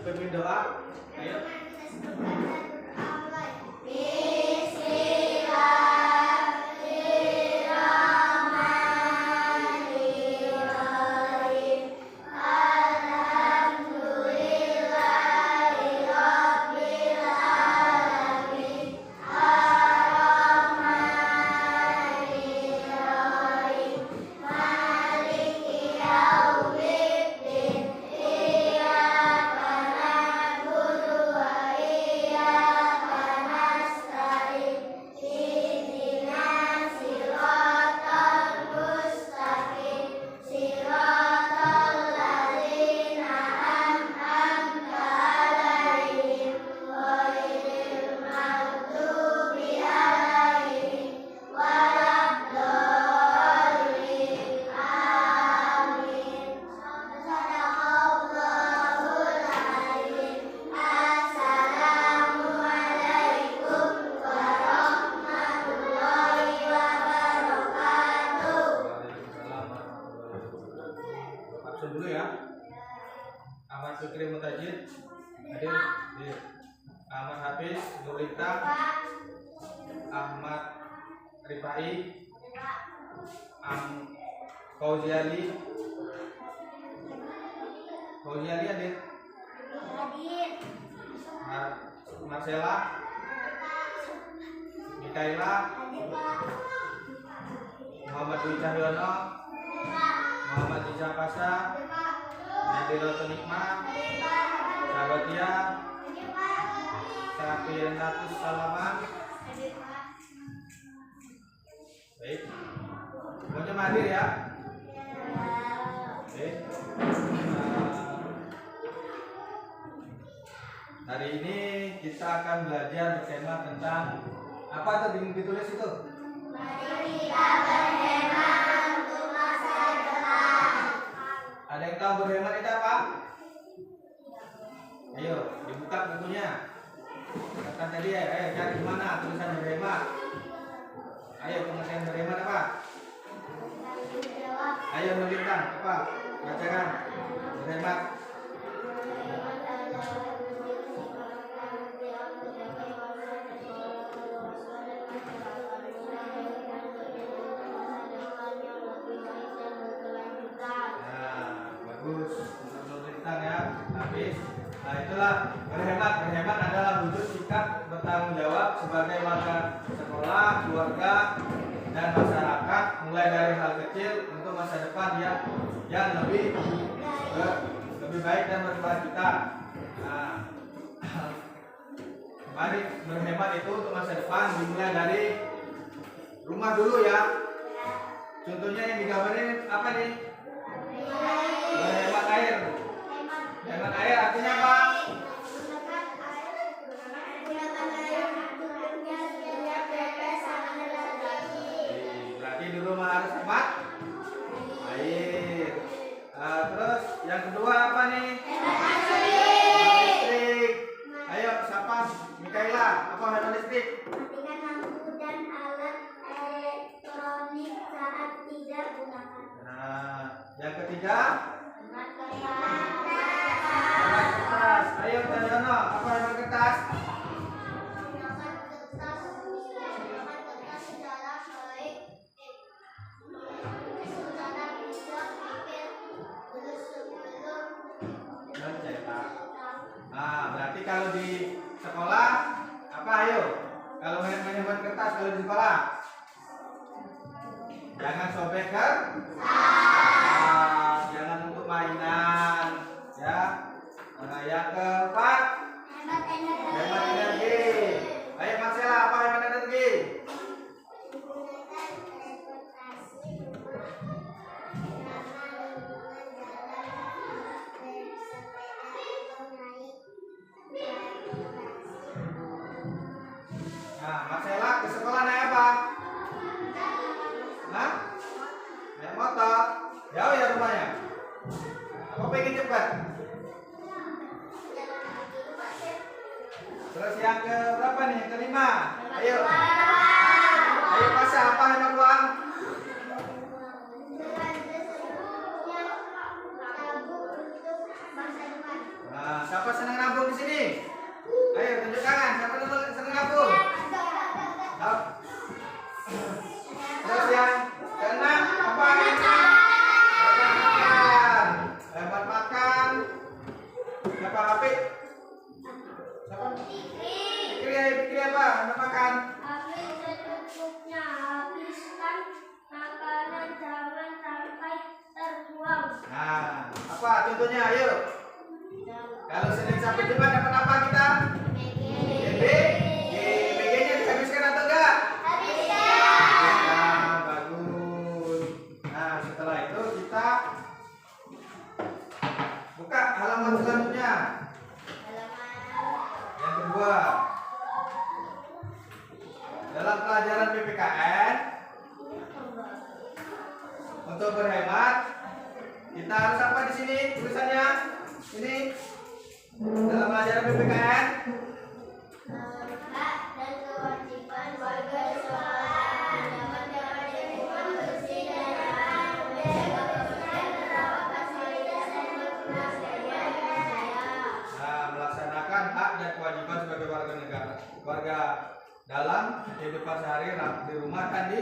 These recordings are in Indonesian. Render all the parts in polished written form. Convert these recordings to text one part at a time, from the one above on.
pimpin doa. Ayo. Dulu ya. Ahmad Fikri Mutajid hadir. Ahmad Hafiz Nurita, Ahmad Rifai, Fauziali hadir. Marcella, Mikaela, Muhammad Dwi Cahyono, Muhammad Iza Pasha, Nadirotul Nikmah, Sahabatia, Safinatus Salaman. Baik, semuanya hadir ya. Baik. Hari ini kita akan belajar bertema tentang apa tuh ditulis itu? Mari kita berhemat untuk masa depan. Ada yang tahu berhemat itu apa? Ayo, dibuka bukunya. Katakan tadi ya, ayo cari di mana tulisan berhemat. Ayo, pengertian berhemat apa? Ayo nuliskan apa? Bacakan. Berhemat. Nah itulah berhemat adalah wujud sikap bertanggung jawab sebagai warga sekolah, keluarga, dan masyarakat mulai dari hal kecil untuk masa depan yang lebih baik dan berkelanjutan. Nah, mari berhemat itu untuk masa depan dimulai dari rumah dulu ya. Contohnya yang digambarin apa nih? Berhemat air. Hemat air artinya apa? Berarti di rumah harus hemat air. Terus yang kedua apa nih? Hemat listrik. Ayo siapa? Mikaela, apa hemat listrik? Matikan lampu dan alat elektronik saat tidak gunakan. Nah, yang ketiga? Hemat kertas. Kertas. Ayo Cahyono, apa hemat kertas? Gunakan kertas secara baik. Secara bijak, pikir sebelum Mencetak. Nah, berarti kalau di sekolah apa ayo? Kalau hemat kertas kalau di sekolah? Jangan sobek jangan untuk mainan ya. Nah, yang keempat hemat energi. hemat energi. Ayo Marcella, apa hemat energi? Menggunakan transportasi umum ramah lingkungan jalan bersepeda atau naik transportasi. Nah, Marcella ke sekolah naik apa? Nah, naik motor. Jauh ya rumahnya? Apa pengen cepat? Terus yang ke berapa nih? Yang kelima. Ayo. Ayo Pasha, apa hemat uang? Dengan tersebutnya tabung untuk masa depan. Nah, siapa senang Siapa Apik? Siapa? Fikri apa? Anda makan? Habis secukupnya, habiskan makanan, jangan sampai terbuang. Nah, apa contohnya? Ayo. Kalau Senin sampai Jumat dapat apa kita? BG. BG-nya dihabiskan atau enggak? Nah, bagus. Nah, setelah itu kita buka halaman selanjutnya. Yang kedua, dalam pelajaran PPKN untuk berhemat kita harus apa di sini tulisannya? Ini dalam pelajaran PPKN Hak dan kewajiban warga sekolah dapat bersih dan aman, menjaga kebersihan, merawat fasilitas dan berkemas nah, melaksanakan hak dan kewajiban sebagai warga negara, warga dalam kehidupan sehari di rumah dan di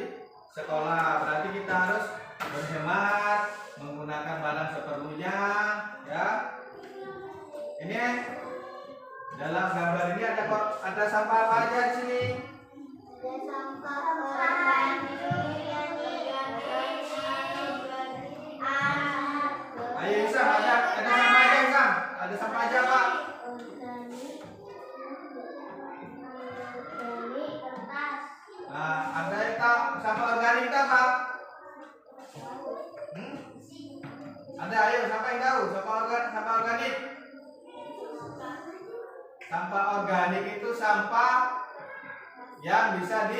sekolah. Berarti kita harus berhemat, menggunakan barang seperlunya, ya. Ini dalam gambar ini ada sampah apa aja di sini? Ada sampah organik, Ayo Isam, ada sampah aja Isam. Ada sampah aja Pak. kertas, Nah, ada yang tahu sampah organik tak Pak? Ada, ayo siapa yang tahu sampah organik? Sampah organik itu sampah yang bisa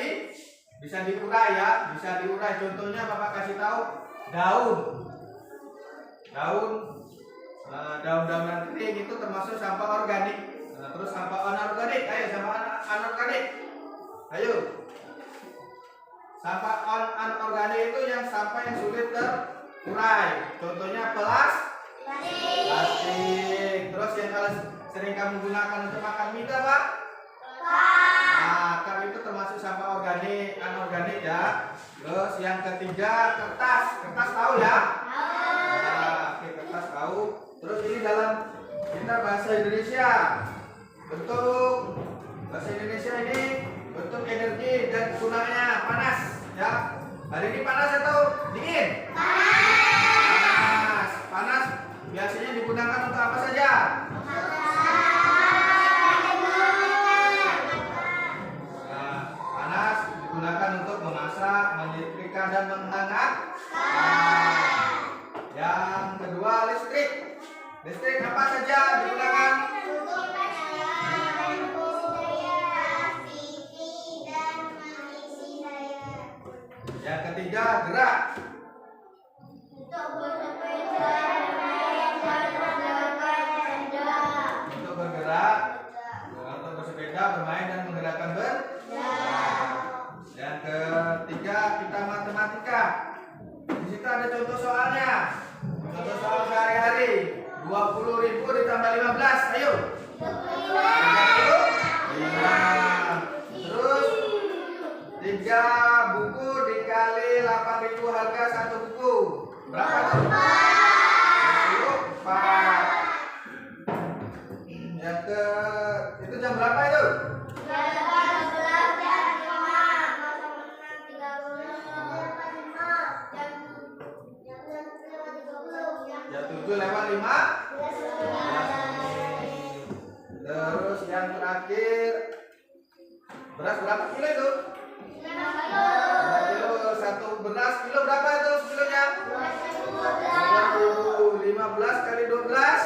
diurai ya, bisa diurai. Contohnya Bapak kasih tahu daun-daunan kering itu termasuk sampah organik. Nah, terus sampah anorganik, ayo sampah anorganik. Ayo. Sampah anorganik itu yang sampah yang sulit terurai. Contohnya plastik. Terus yang kalau sering kamu gunakan untuk makan mie Pak? Nah, cup itu termasuk sampah organik, anorganik ya. Terus yang ketiga kertas tahu ya? Nah, oke, kertas tahu. Terus ini dalam kita bahasa Indonesia, bentuk bahasa Indonesia ini bentuk energi dan gunanya panas ya. Hari ini panas atau dingin? Panas biasanya digunakan untuk apa saja? Panas digunakan untuk memasak, menyetrika dan menghangat. Yang kedua listrik. Listrik apa saja digunakan? Yang ketiga gerak. Untuk bergerak, untuk bersepeda, bermain dan menggerakkan Yang ketiga kita matematika. Di situ ada contoh soalnya. Contoh soal sehari-hari. 20.000 ditambah 15. Ayo. 35. Terus 3 buku dikali 8.000 harga 1 buku. Berapa tuh? 24. Itu jam berapa itu? Jam 7:05. Terus yang terakhir beras berapa kilo itu? 5 kilo. Satu beras kilo berapa itu kilonya? 15 kali 12.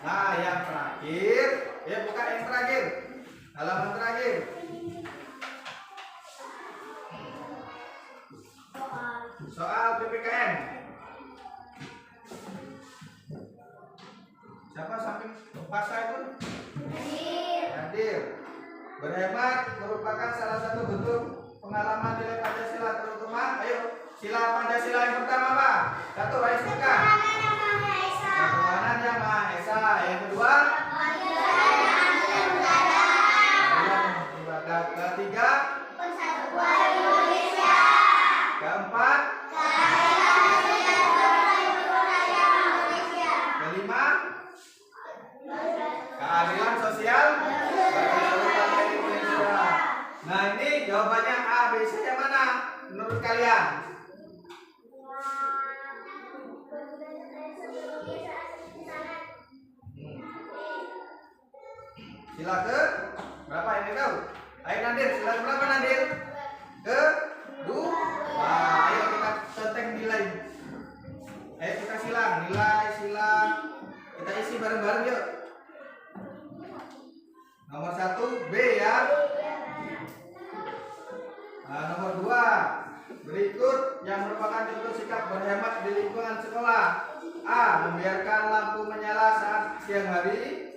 Nah, yang terakhir, ya buka yang terakhir. Halaman terakhir. Soal PPKN. Siapa samping Pasa itu? Hadir. Berhemat merupakan salah satu bentuk pengalaman nilai Pancasila terutama. Ayo, sila Pancasila yang pertama apa? Satu, ayo sebutkan. Ketuhanan Yang Maha Esa. Yang kedua? Ketiga? Keempat? Sila ke berapa ini tahu? Ayo Nadir, sila berapa Nadir? Ke 2. Ayo kita contek nilai. Ayo kita silang, nilai silang. Kita isi bareng-bareng yuk. Nomor 1 B ya. Nah, nomor 2 berikut yang merupakan contoh sikap berhemat di lingkungan sekolah. A. Membiarkan lampu menyala saat siang hari.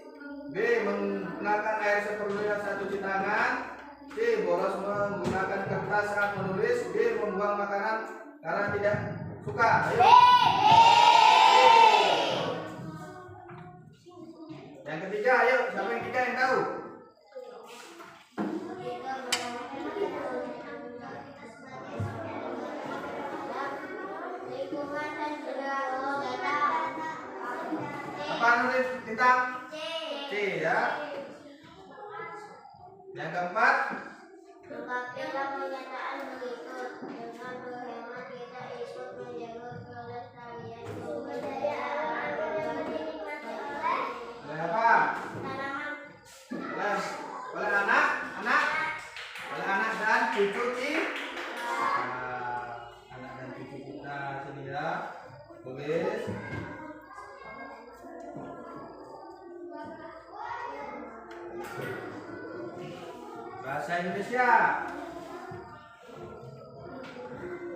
B. Menggunakan air seperlunya saat cuci tangan. C. Boros menggunakan kertas saat menulis. D. Membuang makanan karena tidak suka. Ayo. Yang ketiga, ayo. Siapa yang ketiga yang tahu? Apa nulis tentang C ya. Yang keempat, mengkapilah pernyataan berikut dengan berhemat kita ikut menjaga kelestarian kebudayaan yang dinikmati oleh apa? tanaman Oleh anak dan cucu kita. Anak dan cucu kita sini ya. Tulis. Bahasa Indonesia.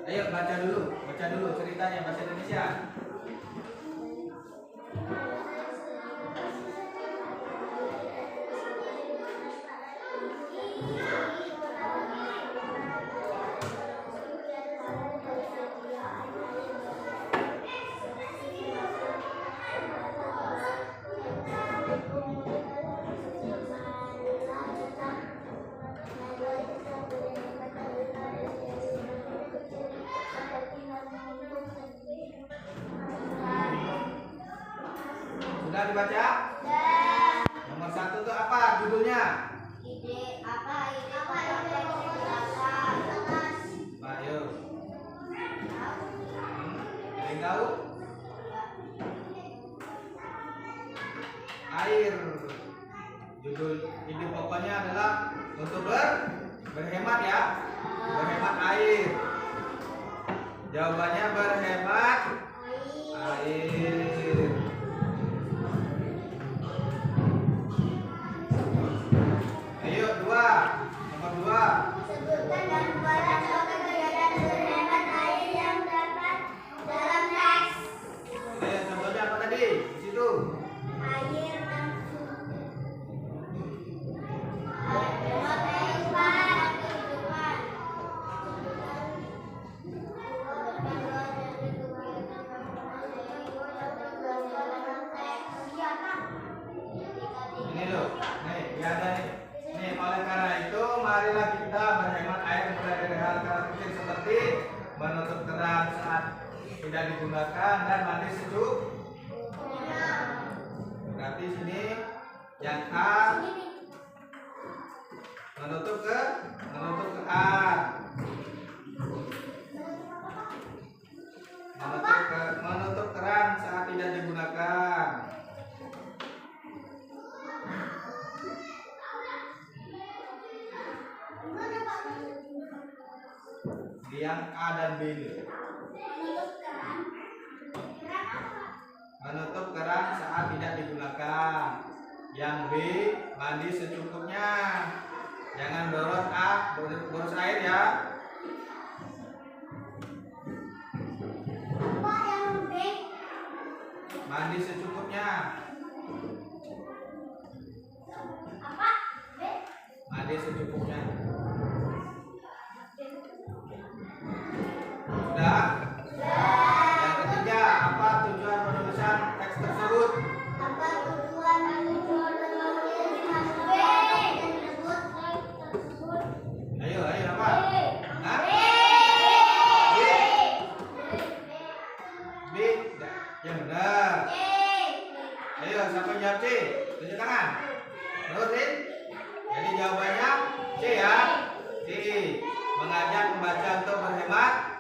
Ayo baca dulu ceritanya bahasa Indonesia. Sudah dibaca? Nomor 1 itu apa judulnya? ide pembebasan Ayo. Ada yang tahu? Air. Judul ide pokoknya adalah untuk berhemat ya. Berhemat air. Jawabannya berhemat air. Ayo nomor 2. sebutkan dan buatlah contoh kegiatan berhemat air yang dapat dalam teks. Contohnya apa tadi? Di situ. Air nafsu. Hemat kehidupan. Ini loh. Nih, ya ada nih. Nih, oleh karena itu marilah kita berhemat air mulai dari hal-hal kecil seperti menutup keran saat tidak digunakan dan mandi sejuk. Berarti sini yang A menutup keran. Menutup keran saat tidak digunakan. Yang A dan B ini. Menutup keran saat tidak digunakan. Yang B, mandi secukupnya. Jangan boros air ya. Apa yang B? Mandi secukupnya. Apa? B? Mandi secukupnya. Sudah? Yang ketiga, apa tujuan penulisan teks tersebut? Apa tujuan menulis B? Ayo apa? Hah? B. Yang benar. Ayo siapa yang jawab C? Tunjuk tangan. Nurin. Jadi jawabannya C ya. C. Mengajak membaca untuk berhemat.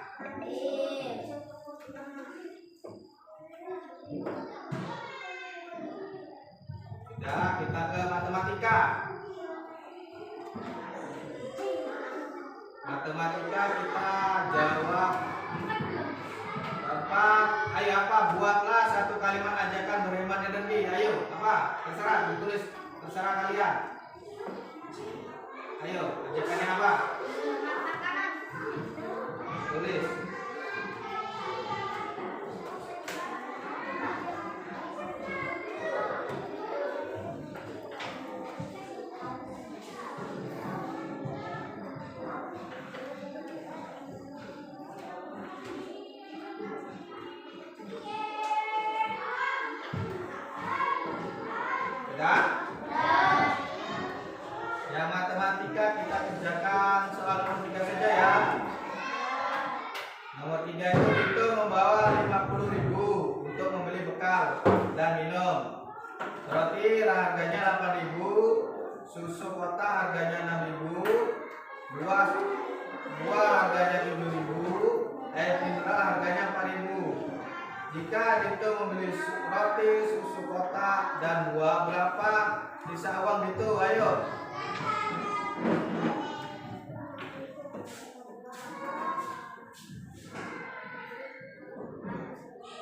Ya, kita ke matematika. Matematika kita jawab apa? Ayo apa? Buatlah satu kalimat ajakan berhemat energi. Ayo, apa? Terserah, ditulis terserah kalian. Ayo, ajakannya apa? Tulis. Sudah? Yang matematika kita kerjakan soal nomor 3 saja ya. Nomor 3 itu membawa 50.000 untuk membeli bekal dan minum. Roti harganya 8.000, susu kotak harganya 6.000, buah harganya 7.000, air mineral harganya 4.000. Jika Dito membeli roti, susu kotak, dan buah, berapa sisa uang Dito? Ayo.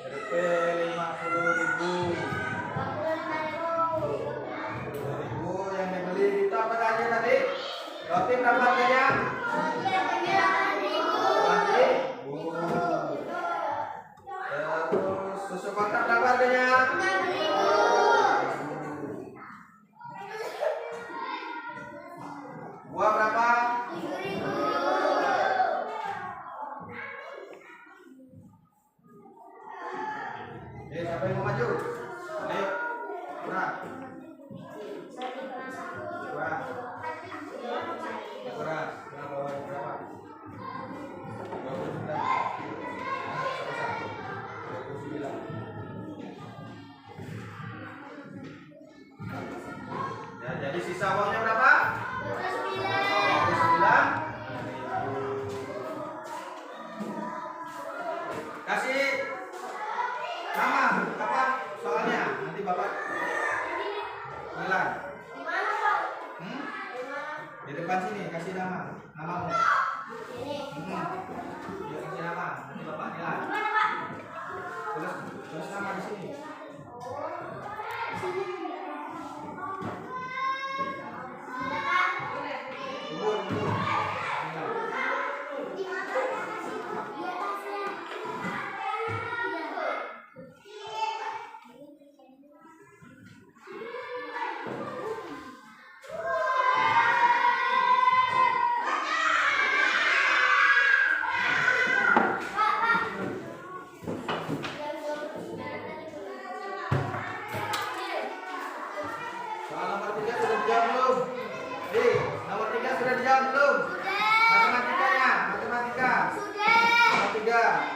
RP 50.000. 50.000 yang dibeli Dito apa aja tadi? Roti berapa harganya? Susu kotak berapa harganya? 6.000. Buah berapa? 7.000. Siapa yang mau maju? Ayo. Kurang. Kurang. Kurang. Berapa? 29. Ya, jadi sisa uangnya berapa? 29. Kasih nama apa soalnya? Nanti Bapak bilang. Di depan sini kasih namamu. Ya, kasih nama. Nanti Bapak nilai. Terus nama di sini. Tunggu. Soal nomor 3 sudah dijawab belum? Nomor 3 sudah dijawab belum? Matematikanya, matematika. Nomor 3.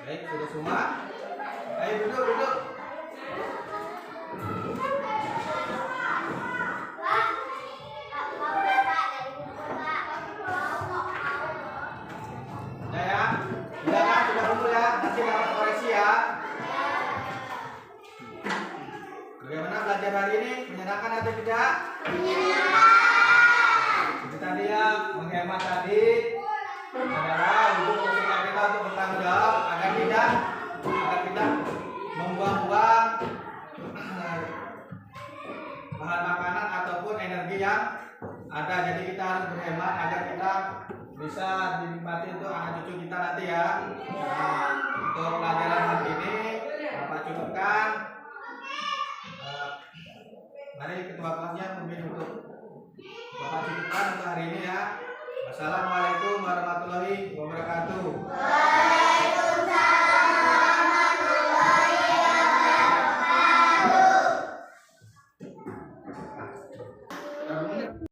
Baik, sudah semua? Ayo duduk. Ya, sudah kan? Sudah kumpul ya? Nanti dapat koreksi ya. Bagaimana belajar hari ini? Menyenangkan atau tidak? Itu tadi ya, menghemat tadi adalah untuk usaha kita untuk bertanggung jawab agar tidak membuang-buang bahan makanan ataupun energi yang ada. Jadi kita harus berhemat agar kita bisa dinikmati untuk anak cucu kita nanti ya. Nah, untuk pelajaran hari ini Bapak cukupkan. Mari ketua kelasnya memimpin untuk Bapak cukupkan untuk hari ini ya. Wassalamualaikum warahmatullahi wabarakatuh.